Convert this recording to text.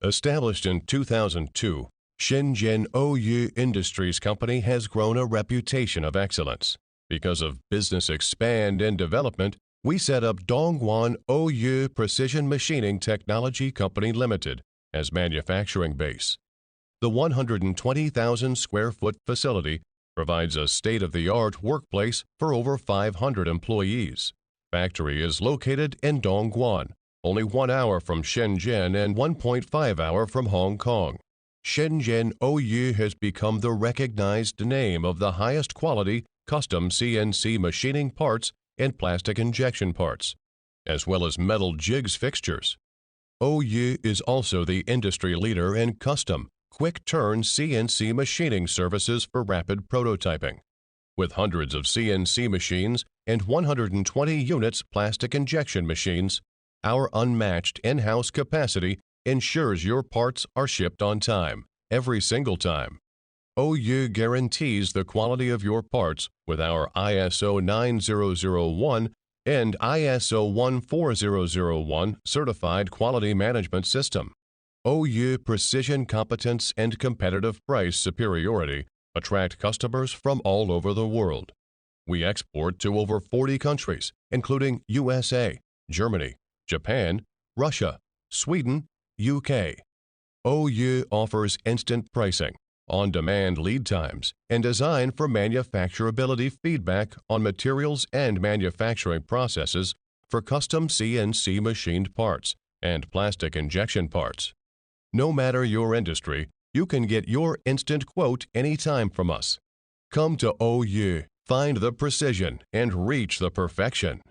Established in 2002, Shenzhen OYU Industries Company has grown a reputation of excellence. Because of business expand and development, we set up Dongguan OYU Precision Machining Technology Company Limited as manufacturing base. The 120,000 square foot facility provides a state-of-the-art workplace for over 500 employees. Factory is located in Dongguan, only 1 hour from Shenzhen and 1.5 hour from Hong Kong. Shenzhen OYU has become the recognized name of the highest quality custom CNC machining parts and plastic injection parts, as well as metal jigs fixtures. OYU is also the industry leader in custom, quick-turn CNC machining services for rapid prototyping. With hundreds of CNC machines and 120 units plastic injection machines, our unmatched in-house capacity ensures your parts are shipped on time, every single time. OYU guarantees the quality of your parts with our ISO 9001 and ISO 14001 certified quality management system. OYU precision competence and competitive price superiority attract customers from all over the world. We export to over 40 countries, including USA, Germany, Japan, Russia, Sweden, UK. OYU offers instant pricing, on-demand lead times, and design for manufacturability feedback on materials and manufacturing processes for custom CNC machined parts and plastic injection parts. No matter your industry, you can get your instant quote anytime from us. Come to OYU, find the precision, and reach the perfection.